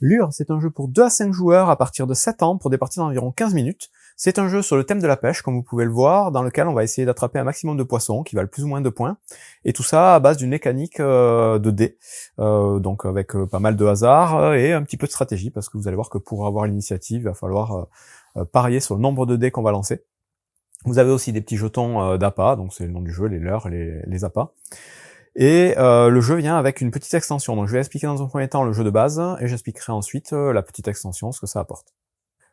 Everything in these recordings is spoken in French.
Lure, c'est un jeu pour 2 à 5 joueurs à partir de 7 ans pour des parties d'environ 15 minutes. C'est un jeu sur le thème de la pêche, comme vous pouvez le voir, dans lequel on va essayer d'attraper un maximum de poissons qui valent plus ou moins de points. Et tout ça à base d'une mécanique de dés, donc avec pas mal de hasard et un petit peu de stratégie, parce que vous allez voir que pour avoir l'initiative, il va falloir parier sur le nombre de dés qu'on va lancer. Vous avez aussi des petits jetons d'appât, donc c'est le nom du jeu, les leurres, les appâts. Et le jeu vient avec une petite extension. Donc je vais expliquer dans un premier temps le jeu de base, et j'expliquerai ensuite la petite extension, ce que ça apporte.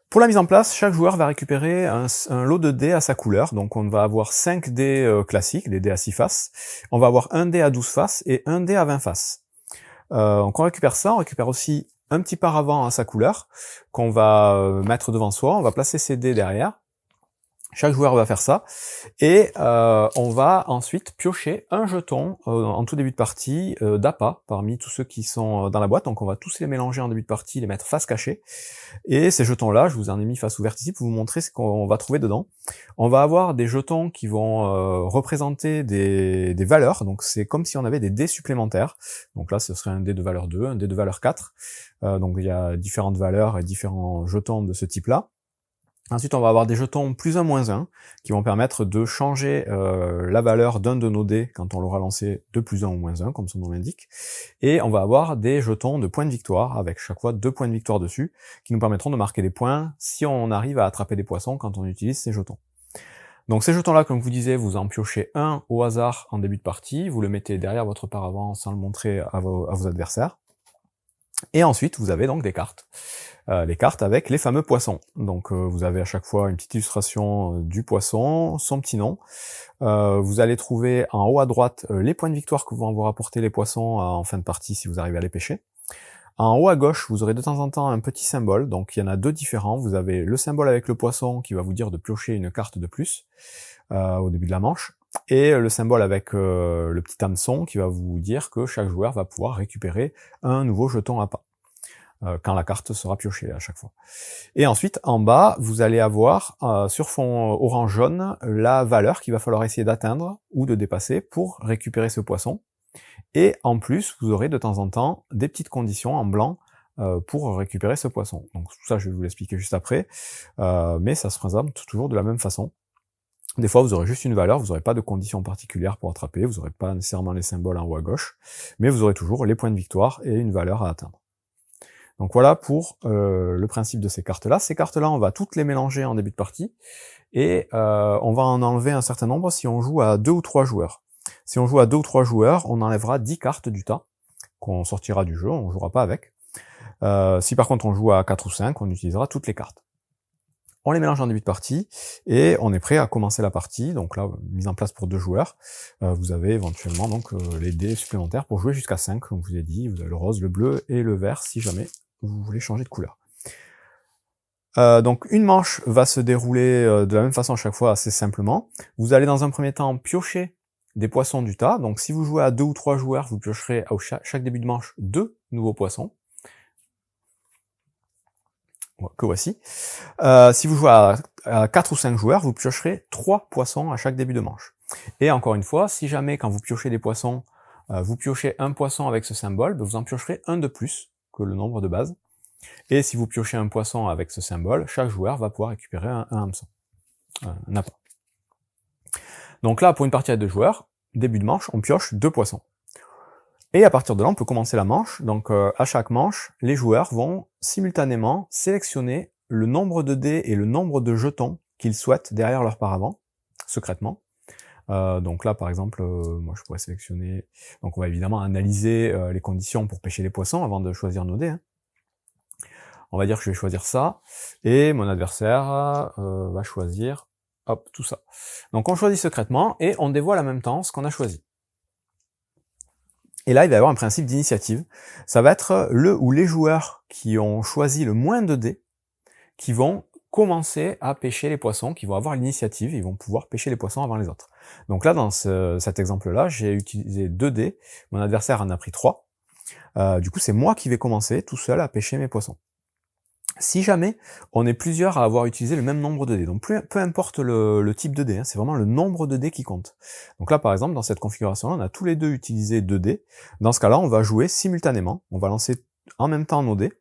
Pour la mise en place, chaque joueur va récupérer un lot de dés à sa couleur. Donc on va avoir 5 dés classiques, des dés à 6 faces. On va avoir un dé à 12 faces et un dé à 20 faces. Donc on récupère ça, on récupère aussi un petit paravent à sa couleur, qu'on va mettre devant soi. On va placer ces dés derrière. Chaque joueur va faire ça, et on va ensuite piocher un jeton en tout début de partie d'appât parmi tous ceux qui sont dans la boîte. Donc on va tous les mélanger en début de partie, les mettre face cachée. Et ces jetons-là, je vous en ai mis face ouverte ici pour vous montrer ce qu'on va trouver dedans. On va avoir des jetons qui vont représenter des valeurs, donc c'est comme si on avait des dés supplémentaires. Donc là, ce serait un dé de valeur 2, un dé de valeur 4. Donc il y a différentes valeurs et différents jetons de ce type-là. Ensuite, on va avoir des jetons plus 1, moins 1, qui vont permettre de changer la valeur d'un de nos dés quand on l'aura lancé de plus 1 ou moins 1, comme son nom l'indique. Et on va avoir des jetons de points de victoire, avec chaque fois 2 points de victoire dessus, qui nous permettront de marquer des points si on arrive à attraper des poissons quand on utilise ces jetons. Donc ces jetons-là, comme je vous disais, vous en piochez un au hasard en début de partie, vous le mettez derrière votre paravent sans le montrer à vos adversaires. Et ensuite, vous avez donc des cartes. Les cartes avec les fameux poissons. Donc vous avez à chaque fois une petite illustration du poisson, son petit nom. Vous allez trouver en haut à droite les points de victoire que vont vous rapporter les poissons en fin de partie si vous arrivez à les pêcher. En haut à gauche, vous aurez de temps en temps un petit symbole, donc il y en a 2 différents. Vous avez le symbole avec le poisson qui va vous dire de piocher une carte de plus au début de la manche, et le symbole avec le petit hameçon qui va vous dire que chaque joueur va pouvoir récupérer un nouveau jeton appât quand la carte sera piochée à chaque fois. Et ensuite, en bas, vous allez avoir sur fond orange-jaune la valeur qu'il va falloir essayer d'atteindre ou de dépasser pour récupérer ce poisson. Et en plus, vous aurez de temps en temps des petites conditions en blanc pour récupérer ce poisson. Donc tout ça, je vais vous l'expliquer juste après, mais ça se présente toujours de la même façon. Des fois, vous aurez juste une valeur, vous n'aurez pas de conditions particulières pour attraper, vous n'aurez pas nécessairement les symboles en haut à gauche, mais vous aurez toujours les points de victoire et une valeur à atteindre. Donc voilà pour le principe de ces cartes-là. Ces cartes-là, on va toutes les mélanger en début de partie, et on va en enlever un certain nombre si on joue à 2 ou 3 joueurs. Si on joue à 2 ou 3 joueurs, on enlèvera 10 cartes du tas, qu'on sortira du jeu, on ne jouera pas avec. Si par contre on joue à 4 ou 5, on utilisera toutes les cartes. On les mélange en début de partie, et on est prêt à commencer la partie. Donc là, mise en place pour 2 joueurs. Vous avez éventuellement donc les dés supplémentaires pour jouer jusqu'à 5, comme je vous ai dit. Vous avez le rose, le bleu et le vert, si jamais vous voulez changer de couleur. Donc une manche va se dérouler de la même façon à chaque fois, assez simplement. Vous allez dans un premier temps piocher des poissons du tas. Donc si vous jouez à 2 ou 3 joueurs, vous piocherez à chaque début de manche 2 nouveaux poissons, que voici. Si vous jouez à 4 ou 5 joueurs, vous piocherez 3 poissons à chaque début de manche. Et encore une fois, si jamais quand vous piochez des poissons, vous piochez un poisson avec ce symbole, vous en piocherez un de plus que le nombre de base. Et si vous piochez un poisson avec ce symbole, chaque joueur va pouvoir récupérer un hameçon, un appât. Donc là, pour une partie à 2 joueurs, début de manche, on pioche 2 poissons. Et à partir de là, on peut commencer la manche. Donc à chaque manche, les joueurs vont simultanément sélectionner le nombre de dés et le nombre de jetons qu'ils souhaitent derrière leur paravent, secrètement. Donc là, par exemple, moi je pourrais sélectionner... Donc on va évidemment analyser les conditions pour pêcher les poissons avant de choisir nos dés. On va dire que je vais choisir ça, et mon adversaire va choisir, hop, tout ça. Donc on choisit secrètement, et on dévoile en même temps ce qu'on a choisi. Et là, il va y avoir un principe d'initiative. Ça va être le ou les joueurs qui ont choisi le moins de dés, qui vont commencer à pêcher les poissons, qui vont avoir l'initiative, ils vont pouvoir pêcher les poissons avant les autres. Donc là, dans cet exemple-là, j'ai utilisé 2 dés, mon adversaire en a pris 3. Du coup, c'est moi qui vais commencer tout seul à pêcher mes poissons. Si jamais on est plusieurs à avoir utilisé le même nombre de dés, donc peu importe le type de dés, c'est vraiment le nombre de dés qui compte. Donc là par exemple dans cette configuration-là, on a tous les deux utilisé 2 dés. Dans ce cas-là, on va jouer simultanément, on va lancer en même temps nos dés,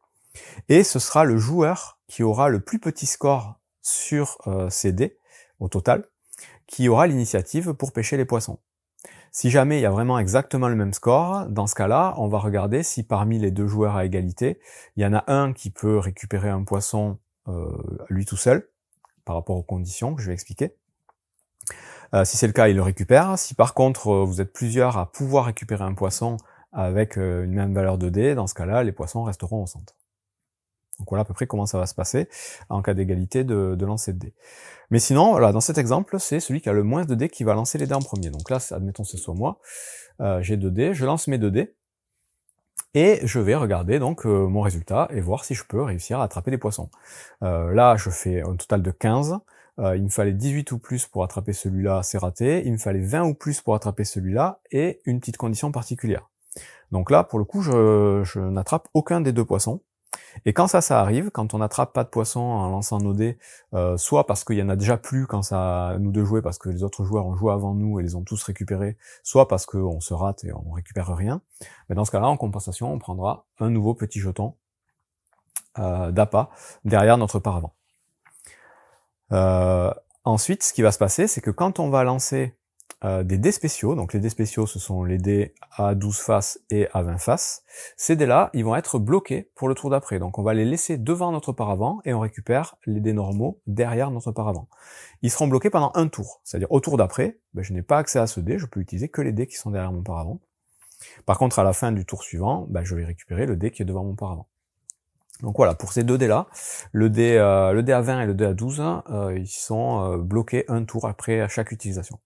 Et ce sera le joueur qui aura le plus petit score sur ces dés, au total, qui aura l'initiative pour pêcher les poissons. Si jamais il y a vraiment exactement le même score, dans ce cas-là, on va regarder si parmi les deux joueurs à égalité, il y en a un qui peut récupérer un poisson lui tout seul, par rapport aux conditions que je vais expliquer. Si c'est le cas, il le récupère. Si par contre vous êtes plusieurs à pouvoir récupérer un poisson avec une même valeur de dés, dans ce cas-là, les poissons resteront au centre. Donc voilà à peu près comment ça va se passer en cas d'égalité de lancer de dés. Mais sinon, voilà, dans cet exemple, c'est celui qui a le moins de dés qui va lancer les dés en premier. Donc là, admettons que ce soit moi, j'ai 2 dés, je lance mes 2 dés, et je vais regarder donc mon résultat et voir si je peux réussir à attraper des poissons. Là, je fais un total de 15, il me fallait 18 ou plus pour attraper celui-là, c'est raté, il me fallait 20 ou plus pour attraper celui-là, et une petite condition particulière. Donc là, pour le coup, je n'attrape aucun des 2 poissons. Et quand ça arrive, quand on n'attrape pas de poisson en lançant nos dés, soit parce qu'il y en a déjà plus quand ça à nous de jouer, parce que les autres joueurs ont joué avant nous et les ont tous récupérés, soit parce qu'on se rate et on récupère rien, mais dans ce cas-là, en compensation, on prendra un nouveau petit jeton d'appât derrière notre paravent. Ensuite, ce qui va se passer, c'est que quand on va lancer des dés spéciaux, donc les dés spéciaux ce sont les dés à 12 faces et à 20 faces, ces dés-là, ils vont être bloqués pour le tour d'après, donc on va les laisser devant notre paravent et on récupère les dés normaux derrière notre paravent. Ils seront bloqués pendant un tour, c'est-à-dire au tour d'après, je n'ai pas accès à ce dé, je peux utiliser que les dés qui sont derrière mon paravent. Par contre, à la fin du tour suivant, je vais récupérer le dé qui est devant mon paravent. Donc voilà, pour ces 2 dés-là, le dé à 20 et le dé à 12, ils sont bloqués un tour après à chaque utilisation.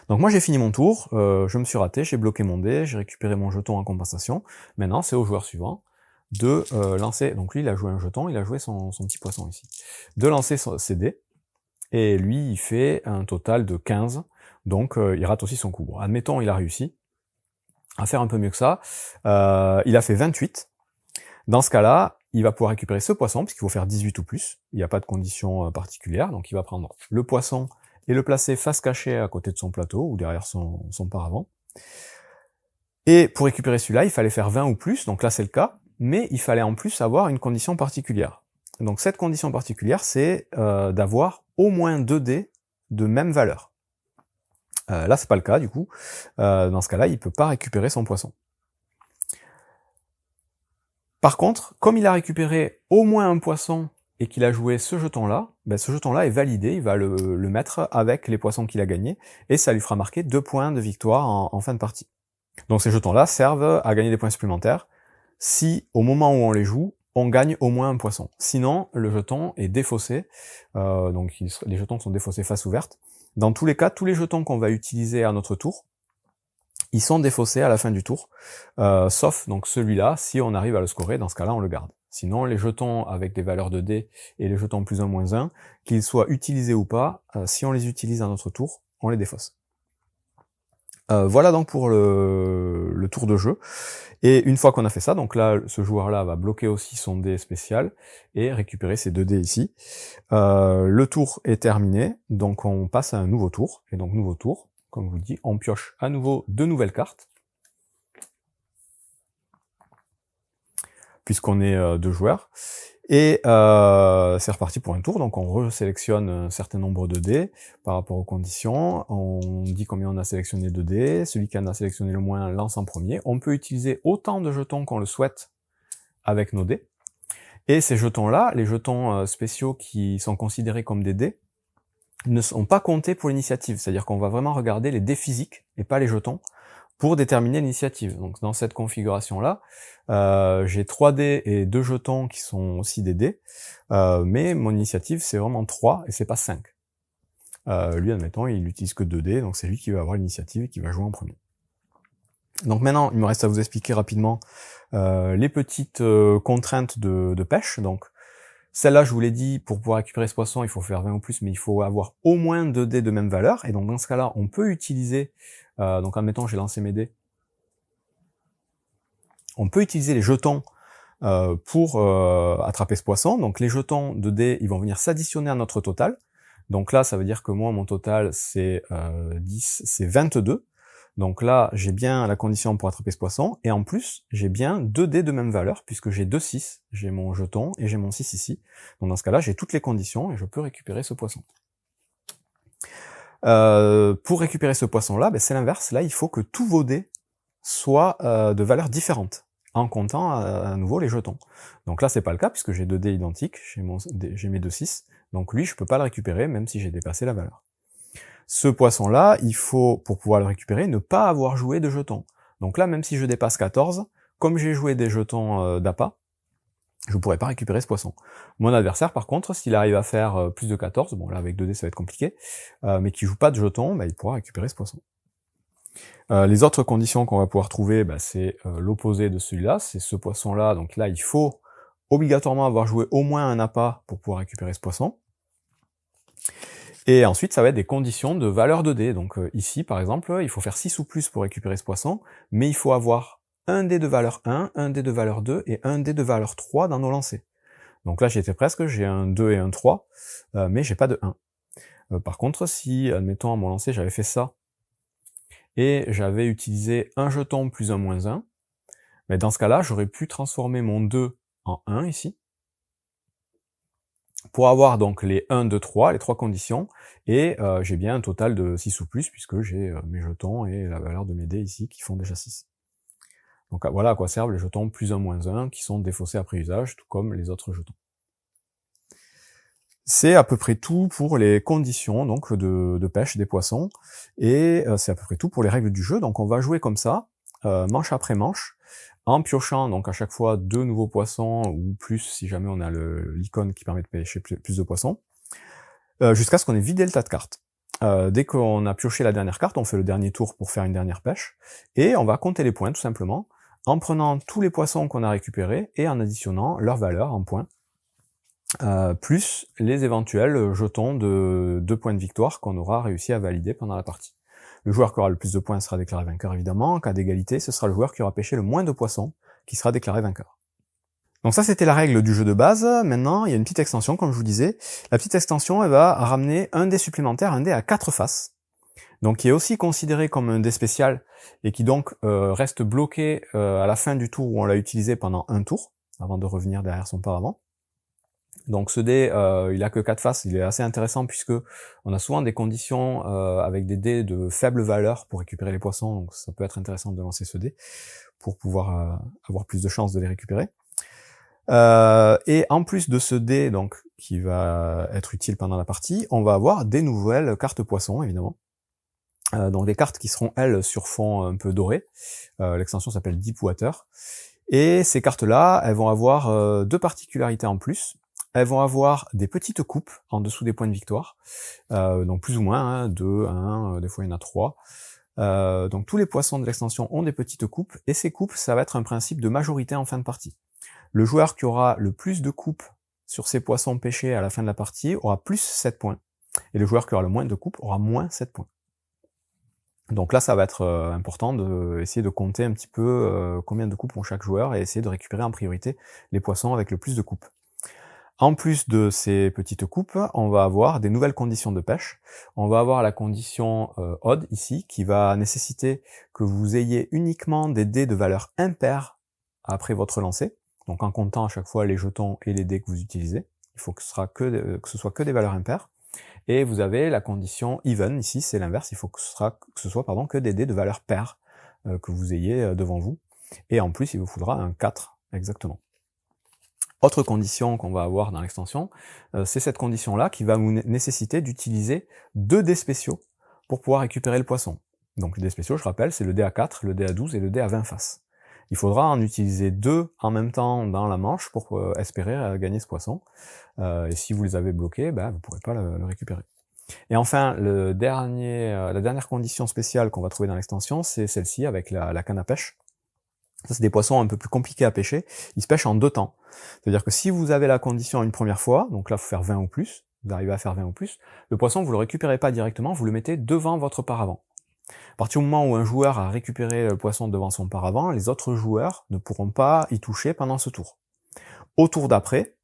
Donc moi j'ai fini mon tour, je me suis raté, j'ai bloqué mon dé, j'ai récupéré mon jeton en compensation. Maintenant c'est au joueur suivant de lancer, donc lui il a joué un jeton, il a joué son petit poisson ici, de lancer ses dés, et lui il fait un total de 15, donc il rate aussi son coup. Bon, admettons il a réussi à faire un peu mieux que ça, il a fait 28, dans ce cas-là, il va pouvoir récupérer ce poisson, puisqu'il faut faire 18 ou plus, il n'y a pas de condition particulière, donc il va prendre le poisson et le placer face cachée à côté de son plateau, ou derrière son paravent. Et pour récupérer celui-là, il fallait faire 20 ou plus, donc là c'est le cas, mais il fallait en plus avoir une condition particulière. Donc cette condition particulière, c'est d'avoir au moins 2 dés de même valeur. Là c'est pas le cas du coup, dans ce cas-là, il peut pas récupérer son poisson. Par contre, comme il a récupéré au moins un poisson et qu'il a joué ce jeton-là, ce jeton-là est validé, il va le mettre avec les poissons qu'il a gagnés, et ça lui fera marquer 2 points de victoire en fin de partie. Donc ces jetons-là servent à gagner des points supplémentaires, si au moment où on les joue, on gagne au moins un poisson. Sinon, le jeton est défaussé, donc les jetons sont défaussés face ouverte. Dans tous les cas, tous les jetons qu'on va utiliser à notre tour, ils sont défaussés à la fin du tour, sauf donc celui-là, si on arrive à le scorer, dans ce cas-là on le garde. Sinon les jetons avec des valeurs de dés et les jetons plus 1, moins 1, qu'ils soient utilisés ou pas, si on les utilise à notre tour, on les défausse. Voilà donc pour le tour de jeu. Et une fois qu'on a fait ça, donc là ce joueur-là va bloquer aussi son dé spécial et récupérer ses 2 dés ici. Le tour est terminé, donc on passe à un nouveau tour, et donc nouveau tour, comme je vous le dis, on pioche à nouveau 2 nouvelles cartes, puisqu'on est 2 joueurs, et c'est reparti pour un tour, donc on resélectionne un certain nombre de dés par rapport aux conditions, on dit combien on a sélectionné de dés, celui qui en a sélectionné le moins lance en premier, on peut utiliser autant de jetons qu'on le souhaite avec nos dés, et ces jetons-là, les jetons spéciaux qui sont considérés comme des dés, ne sont pas comptés pour l'initiative, c'est-à-dire qu'on va vraiment regarder les dés physiques et pas les jetons pour déterminer l'initiative. Donc dans cette configuration-là, j'ai 3 dés et 2 jetons qui sont aussi des dés, mais mon initiative c'est vraiment 3 et c'est pas 5. Lui, admettons, il utilise que 2 dés, donc c'est lui qui va avoir l'initiative et qui va jouer en premier. Donc maintenant, il me reste à vous expliquer rapidement les petites contraintes de pêche. Donc celle-là, je vous l'ai dit, pour pouvoir récupérer ce poisson, il faut faire 20 ou plus, mais il faut avoir au moins 2 dés de même valeur. Et donc dans ce cas-là, on peut utiliser, donc admettons, j'ai lancé mes dés, on peut utiliser les jetons pour attraper ce poisson. Donc les jetons de dés, ils vont venir s'additionner à notre total. Donc là, ça veut dire que moi, mon total, c'est 10, c'est 22. Donc là, j'ai bien la condition pour attraper ce poisson, et en plus, j'ai bien 2 dés de même valeur, puisque j'ai 2 6, j'ai mon jeton et j'ai mon 6 ici. Donc dans ce cas-là, j'ai toutes les conditions et je peux récupérer ce poisson. Pour récupérer ce poisson-là, c'est l'inverse. Là, il faut que tous vos dés soient de valeurs différentes, en comptant à nouveau les jetons. Donc là, c'est pas le cas, puisque j'ai 2 dés identiques, j'ai mes 2 6, donc lui, je peux pas le récupérer, même si j'ai dépassé la valeur. Ce poisson-là, il faut, pour pouvoir le récupérer, ne pas avoir joué de jetons. Donc là, même si je dépasse 14, comme j'ai joué des jetons d'appât, je ne pourrai pas récupérer ce poisson. Mon adversaire, par contre, s'il arrive à faire plus de 14, bon là avec 2 dés ça va être compliqué, mais qui joue pas de jetons, il pourra récupérer ce poisson. Les autres conditions qu'on va pouvoir trouver, c'est l'opposé de celui-là, c'est ce poisson-là, donc là il faut obligatoirement avoir joué au moins un appât pour pouvoir récupérer ce poisson. Et ensuite, ça va être des conditions de valeur de dés. Donc ici, par exemple, il faut faire 6 ou plus pour récupérer ce poisson, mais il faut avoir un dé de valeur 1, un dé de valeur 2 et un dé de valeur 3 dans nos lancers. Donc là, j'y étais presque, j'ai un 2 et un 3, mais j'ai pas de 1. Par contre, si, admettons, à mon lancer, j'avais fait ça, et j'avais utilisé un jeton plus un moins 1, dans ce cas-là, j'aurais pu transformer mon 2 en 1 ici, pour avoir donc les 1, 2, 3, les 3 conditions, et j'ai bien un total de 6 ou plus, puisque j'ai mes jetons et la valeur de mes dés ici, qui font déjà 6. Donc voilà à quoi servent les jetons plus 1, moins 1, qui sont défaussés après usage, tout comme les autres jetons. C'est à peu près tout pour les conditions donc de pêche des poissons, et c'est à peu près tout pour les règles du jeu. Donc on va jouer comme ça, manche après manche, en piochant donc à chaque fois 2 nouveaux poissons, ou plus si jamais on a l'icône qui permet de pêcher plus de poissons, jusqu'à ce qu'on ait vidé le tas de cartes. Dès qu'on a pioché la dernière carte, on fait le dernier tour pour faire une dernière pêche, et on va compter les points tout simplement, en prenant tous les poissons qu'on a récupérés, et en additionnant leur valeur en points, plus les éventuels jetons de 2 points de victoire qu'on aura réussi à valider pendant la partie. Le joueur qui aura le plus de points sera déclaré vainqueur évidemment, en cas d'égalité, ce sera le joueur qui aura pêché le moins de poissons qui sera déclaré vainqueur. Donc ça c'était la règle du jeu de base. Maintenant il y a une petite extension comme je vous disais. La petite extension elle va ramener un dé supplémentaire, un dé à 4 faces, donc qui est aussi considéré comme un dé spécial, et qui donc reste bloqué à la fin du tour où on l'a utilisé pendant un tour, avant de revenir derrière son paravent. Donc ce dé, il a que 4 faces, il est assez intéressant puisque on a souvent des conditions avec des dés de faible valeur pour récupérer les poissons, donc ça peut être intéressant de lancer ce dé pour pouvoir avoir plus de chances de les récupérer. Et en plus de ce dé donc qui va être utile pendant la partie, on va avoir des nouvelles cartes poissons évidemment. Donc des cartes qui seront elles sur fond un peu doré. L'extension s'appelle Deep Water. Et ces cartes-là, elles vont avoir 2 particularités en plus. Elles vont avoir des petites coupes en dessous des points de victoire, donc plus ou moins, 2, 1, des fois il y en a 3. Donc tous les poissons de l'extension ont des petites coupes, et ces coupes, ça va être un principe de majorité en fin de partie. Le joueur qui aura le plus de coupes sur ses poissons pêchés à la fin de la partie aura plus 7 points, et le joueur qui aura le moins de coupes aura moins 7 points. Donc là, ça va être important d'essayer de compter un petit peu combien de coupes ont chaque joueur, et essayer de récupérer en priorité les poissons avec le plus de coupes. En plus de ces petites coupes, on va avoir des nouvelles conditions de pêche. On va avoir la condition odd ici, qui va nécessiter que vous ayez uniquement des dés de valeur impaire après votre lancer, donc en comptant à chaque fois les jetons et les dés que vous utilisez. Il faut que ce soit que des valeurs impaires. Et vous avez la condition even, ici c'est l'inverse, il faut que ce soit que des dés de valeur paire que vous ayez devant vous. Et en plus, il vous faudra un 4 exactement. Autre condition qu'on va avoir dans l'extension, c'est cette condition-là qui va vous nécessiter d'utiliser 2 dés spéciaux pour pouvoir récupérer le poisson. Donc les dés spéciaux, je rappelle, c'est le dé à 4, le dé à 12 et le dé à 20 faces. Il faudra en utiliser 2 en même temps dans la manche pour espérer gagner ce poisson. Et si vous les avez bloqués, vous ne pourrez pas le récupérer. Et enfin, la dernière condition spéciale qu'on va trouver dans l'extension, c'est celle-ci avec la canne à pêche. Ça, c'est des poissons un peu plus compliqués à pêcher. Ils se pêchent en 2 temps. C'est-à-dire que si vous avez la condition une première fois, donc là, il faut faire 20 ou plus, vous arrivez à faire 20 ou plus, le poisson, vous le récupérez pas directement, vous le mettez devant votre paravent. À partir du moment où un joueur a récupéré le poisson devant son paravent, les autres joueurs ne pourront pas y toucher pendant ce tour. Au tour d'après,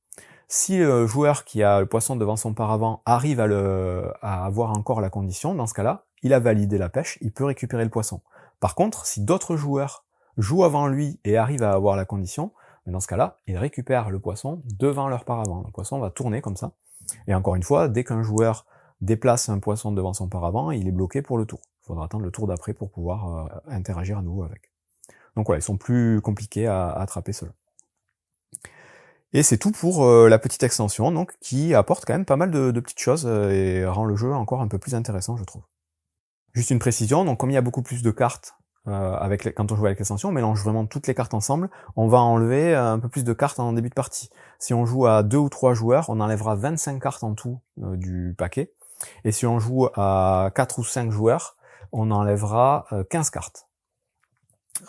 si le joueur qui a le poisson devant son paravent arrive à avoir encore la condition, dans ce cas-là, il a validé la pêche, il peut récupérer le poisson. Par contre, si d'autres joueurs jouent avant lui et arrivent à avoir la condition, dans ce cas-là, ils récupèrent le poisson devant leur paravent. Le poisson va tourner comme ça. Et encore une fois, dès qu'un joueur déplace un poisson devant son paravent, il est bloqué pour le tour. Il faudra attendre le tour d'après pour pouvoir interagir à nouveau avec. Donc voilà, ils sont plus compliqués à attraper ceux-là. Et c'est tout pour la petite extension, donc qui apporte quand même pas mal de petites choses et rend le jeu encore un peu plus intéressant, je trouve. Juste une précision, donc comme il y a beaucoup plus de cartes quand on joue avec l'extension, on mélange vraiment toutes les cartes ensemble, on va enlever un peu plus de cartes en début de partie. Si on joue à 2 ou 3 joueurs, on enlèvera 25 cartes en tout du paquet, et si on joue à 4 ou 5 joueurs, on enlèvera 15 cartes.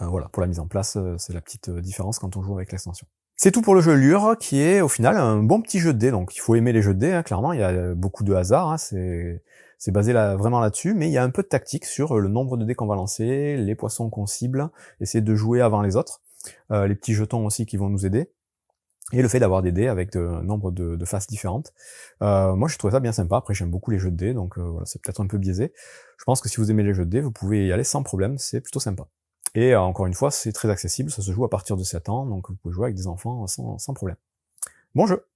Voilà, pour la mise en place, c'est la petite différence quand on joue avec l'extension. C'est tout pour le jeu Lure, qui est au final un bon petit jeu de dés, donc il faut aimer les jeux de dés, hein, clairement, il y a beaucoup de hasard, hein, c'est basé vraiment là-dessus, mais il y a un peu de tactique sur le nombre de dés qu'on va lancer, les poissons qu'on cible, essayer de jouer avant les autres, les petits jetons aussi qui vont nous aider, et le fait d'avoir des dés avec un nombre de faces différentes. Moi j'ai trouvé ça bien sympa, après j'aime beaucoup les jeux de dés, donc voilà, c'est peut-être un peu biaisé. Je pense que si vous aimez les jeux de dés, vous pouvez y aller sans problème, c'est plutôt sympa. Et encore une fois, c'est très accessible, ça se joue à partir de 7 ans, donc vous pouvez jouer avec des enfants sans problème. Bon jeu!